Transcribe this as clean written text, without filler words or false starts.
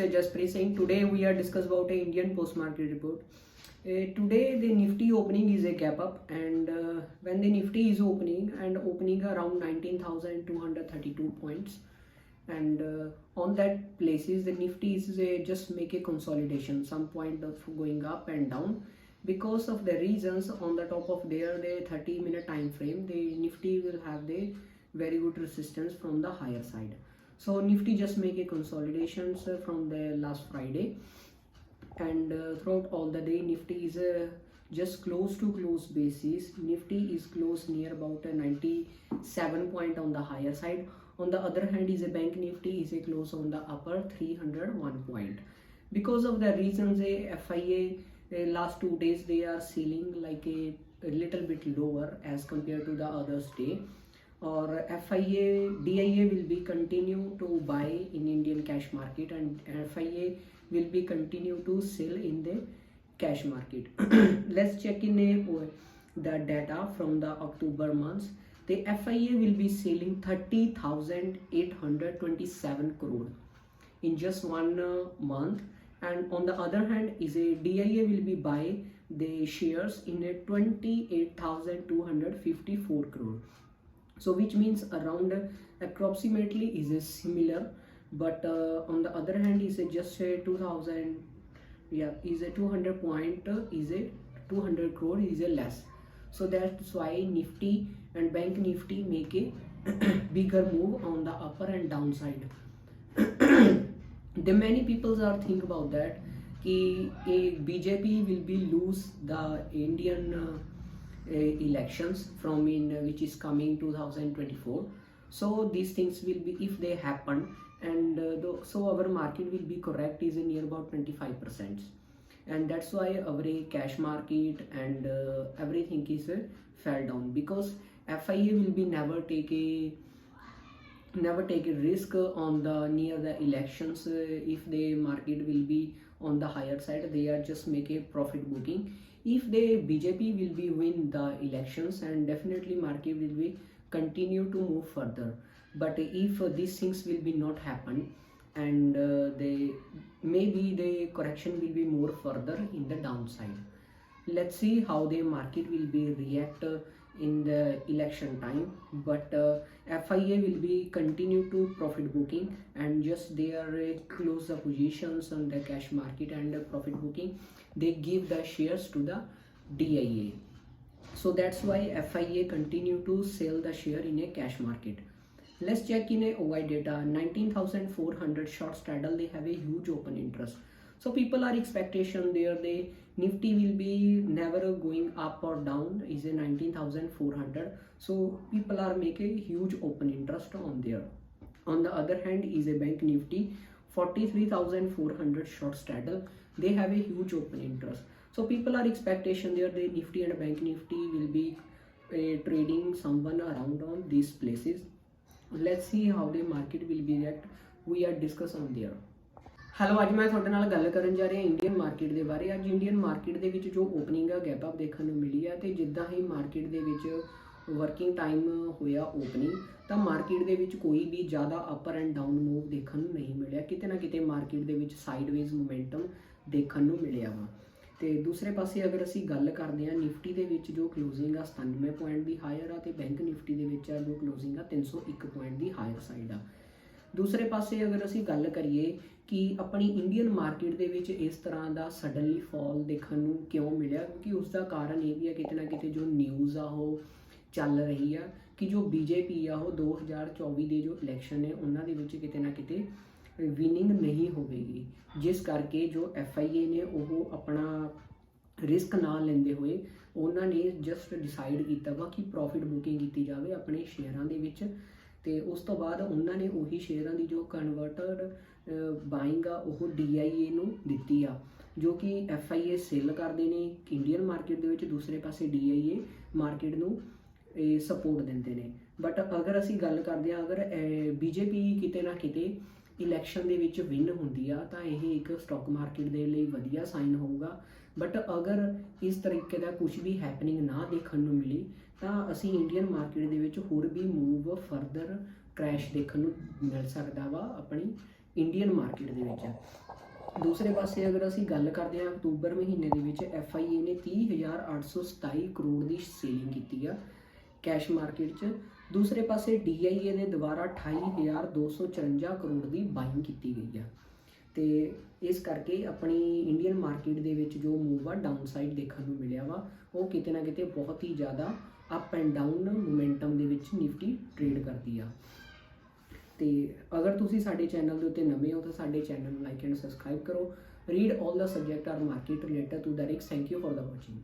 is Jaspreet Singh. Today we are discuss about a Indian post market report. Today the Nifty opening is a gap up, and when the Nifty is opening around 19,232 points, and on that places the Nifty is just make a consolidation, some point of going up and down because of the reasons on the top of there the 30-minute time frame. The Nifty will have the very good resistance from the higher side. So Nifty just make a consolidations from the last Friday, and throughout all the day Nifty is just close to close basis. Nifty is close near about a 97 point on the higher side. On the other hand is a Bank Nifty is a close on the upper 301 point. Because of the reasons a FIA last 2 days they are selling like a little bit lower as compared to the others day, or FIA DIA will be continue to buy in Indian cash market, and FIA will be continue to sell in the cash market. Let's check in the data from the October months. The FIA will be selling 30,827 crore in just 1 month, and on the other hand is a DIA will be buy the shares in a 28,254 crore. So which means around approximately is a similar, but on the other hand is a just a 2000, is a 200 point, is a 200 crore is a less. So that's why Nifty and Bank Nifty make a bigger move on the upper and downside. The many people are think about that कि BJP will be lose the Indian elections from which is coming 2024. So these things will be, if they happen, and so our market will be correct is near about 25%, and that's why our cash market and everything is fell down, because FIA will be never take a risk on the near the elections. If the market will be on the higher side, they are just make a profit booking. If the BJP will be win the elections, and definitely market will be continue to move further. But if these things will be not happen, and maybe the correction will be more further in the downside. Let's see how the market will be react in the election time. But FIA will be continue to profit booking, and just they are close the positions on the cash market and profit booking. They give the shares to the DIA. So that's why FIA continue to sell the share in a cash market. Let's check in a OI data. 19,400 short straddle, they have a huge open interest. So people are expectation there the Nifty will be never going up or down, is a 19,400. So people are making huge open interest on there. On the other hand is a Bank Nifty 43,400 short straddle, they have a huge open interest. So people are expectation there the Nifty and Bank Nifty will be trading someone around on these places. Let's see how the market will be react. We are discuss on there. Hello, ਅੱਜ ਮੈਂ ਤੁਹਾਡੇ ਨਾਲ ਗੱਲ ਕਰਨ ਜਾ ਰਿਹਾ Indian market ਦੇ ਬਾਰੇ। ਅੱਜ ਇੰਡੀਅਨ ਮਾਰਕੀਟ ਦੇ ਵਿੱਚ ਜੋ ਓਪਨਿੰਗ ਆ ਗੈਪ ਅਪ ਦੇਖਣ ਨੂੰ ਮਿਲੀ ਹੈ, ਤੇ ਜਿੱਦਾਂ ਹੀ ਮਾਰਕੀਟ ਦੇ ਵਿੱਚ ਵਰਕਿੰਗ ਟਾਈਮ ਹੋਇਆ ਓਪਨਿੰਗ, ਤਾਂ ਮਾਰਕੀਟ ਦੇ ਵਿੱਚ ਕੋਈ ਵੀ ਜ਼ਿਆਦਾ ਅਪਰ ਐਂਡ ਡਾਊਨ ਮੂਵ ਦੇਖਣ ਨੂੰ ਨਹੀਂ ਮਿਲਿਆ। ਕਿਤੇ ਨਾ ਕਿਤੇ ਮਾਰਕੀਟ ਦੇ ਵਿੱਚ ਸਾਈਡਵੇਜ਼ ਮੋਮੈਂਟਮ ਦੇਖਣ ਨੂੰ ਮਿਲਿਆ ਵਾ। ਤੇ ਦੂਸਰੇ ਪਾਸੇ ਅਗਰ ਅਸੀਂ ਗੱਲ ਕਰਦੇ ਹਾਂ ਨਿਫਟੀ ਦੇ ਵਿੱਚ ਜੋ ਕਲੋਜ਼ਿੰਗ ਆ 97 ਪੁਆਇੰਟ ਦੀ ਹਾਇਰ ਆ, ਤੇ ਬੈਂਕ ਨਿਫਟੀ ਦੇ ਵਿੱਚ ਆ ਜੋ ਕਲੋਜ਼ਿੰਗ ਆ 301 ਪੁਆਇੰਟ ਦੀ ਹਾਇਰ ਸਾਈਡ ਆ। ਦੂਸਰੇ ਪਾਸੇ ਅਗਰ ਅਸੀਂ ਗੱਲ ਕਰੀਏ ਕਿ ਆਪਣੀ ਇੰਡੀਅਨ ਮਾਰਕੀਟ ਦੇ ਵਿੱਚ ਇਸ ਤਰ੍ਹਾਂ ਦਾ ਸਡਨਲੀ ਫਾਲ ਦੇਖਣ ਨੂੰ ਕਿਉਂ ਮਿਲਿਆ, ਕਿਉਂਕਿ ਉਸ ਦਾ ਕਾਰਨ ਇਹ ਵੀ ਹੈ ਕਿਤੇ ਨਾ ਕਿਤੇ ਜੋ ਨਿਊਜ਼ ਆ ਉਹ ਚੱਲ ਰਹੀ ਆ ਕਿ ਜੋ BJP ਆ ਉਹ 2024 ਦੇ ਜੋ ਇਲੈਕਸ਼ਨ ਨੇ ਉਹਨਾਂ ਦੇ ਵਿੱਚ ਕਿਤੇ ਨਾ ਕਿਤੇ ਵਿਨਿੰਗ ਨਹੀਂ ਹੋਵੇਗੀ, ਜਿਸ ਕਰਕੇ ਜੋ FIA ਨੇ ਉਹ ਆਪਣਾ ਰਿਸਕ ਨਾ ਲੈਂਦੇ ਹੋਏ ਉਹਨਾਂ ਨੇ ਜਸਟ ਡਿਸਾਈਡ ਕੀਤਾ ਵਾ ਕਿ ਪ੍ਰੋਫਿਟ ਬੁਕਿੰਗ ਕੀਤੀ ਜਾਵੇ ਆਪਣੇ ਸ਼ੇਅਰਾਂ ਦੇ ਵਿੱਚ। ਤੇ ਉਸ ਤੋਂ ਬਾਅਦ ਉਹਨਾਂ ਨੇ ਉਹੀ ਸ਼ੇਅਰਾਂ ਦੀ ਜੋ ਕਨਵਰਟਡ ਬਾਇੰਗ ਆ ਉਹ DIA ਨੂੰ ਦਿੱਤੀ ਆ, ਜੋ ਕਿ FIA ਸੇਲ ਕਰਦੇ ਨੇ ਇੰਡੀਅਨ ਮਾਰਕੀਟ ਦੇ ਵਿੱਚ, ਦੂਸਰੇ ਪਾਸੇ DIA ਮਾਰਕੀਟ ਨੂੰ ਸਪੋਰਟ ਦਿੰਦੇ ਨੇ। ਬਟ ਅਗਰ ਅਸੀਂ ਗੱਲ ਕਰਦੇ ਹਾਂ, ਅਗਰ BJP ਕਿਤੇ ਨਾ ਕਿਤੇ ਇਲੈਕਸ਼ਨ ਦੇ ਵਿੱਚ ਵਿਨ ਹੁੰਦੀ ਆ ਤਾਂ ਇਹ ਇੱਕ ਸਟਾਕ ਮਾਰਕੀਟ ਦੇ ਲਈ ਵਧੀਆ ਸਾਈਨ ਹੋਊਗਾ। ਬਟ ਅਗਰ ਇਸ ਤਰੀਕੇ ਦਾ ਕੁਝ ਵੀ ਹੈਪਨਿੰਗ ਨਾ ਦੇਖਣ ਨੂੰ ਮਿਲੀ ਤਾਂ ਅਸੀਂ ਇੰਡੀਅਨ ਮਾਰਕੀਟ ਦੇ ਵਿੱਚ ਹੋਰ ਵੀ ਮੂਵ ਫਰਦਰ क्रैश देखने मिल सकता वा अपनी ਇੰਡੀਅਨ ਮਾਰਕੀਟ ਦੇ ਵਿੱਚ। ਦੂਸਰੇ ਪਾਸੇ ਅਗਰ ਅਸੀਂ ਗੱਲ ਕਰਦੇ ਹਾਂ ਅਕਤੂਬਰ ਮਹੀਨੇ ਦੇ ਵਿੱਚ FIA ਨੇ 30,827 ਕਰੋੜ ਦੀ ਸੇਲਿੰਗ ਕੀਤੀ ਆ ਕੈਸ਼ ਮਾਰਕੀਟ 'ਚ। ਦੂਸਰੇ ਪਾਸੇ DIA ਦੇ ਦੁਆਰਾ 28,254 ਕਰੋੜ ਦੀ ਬਾਇੰਗ ਕੀਤੀ ਗਈ ਆ। ਤੇ ਇਸ ਕਰਕੇ ਆਪਣੀ ਇੰਡੀਅਨ ਮਾਰਕੀਟ ਦੇ ਵਿੱਚ ਜੋ ਮੂਵ ਆ ਡਾਊਨ ਸਾਈਡ ਦੇਖਣ ਨੂੰ ਮਿਲਿਆ ਵਾ, ਉਹ ਕਿਤੇ ਨਾ ਕਿਤੇ ਬਹੁਤ ਹੀ ਜ਼ਿਆਦਾ ਅਪ ਐਂਡ ਡਾਊਨ ਮੋਮੈਂਟਮ ਦੇ ਵਿੱਚ ਨਿਫਟੀ ਟ੍ਰੇਡ ਕਰਦੀ ਆ। ਤੇ ਅਗਰ ਤੁਸੀਂ ਸਾਡੇ ਚੈਨਲ ਦੇ ਉੱਤੇ ਨਵੇਂ ਹੋ ਤਾਂ ਸਾਡੇ ਚੈਨਲ ਨੂੰ ਲਾਈਕ ਐਂਡ ਸਬਸਕ੍ਰਾਈਬ ਕਰੋ। Read all the subject are market related to the risks. Thank you for the watching.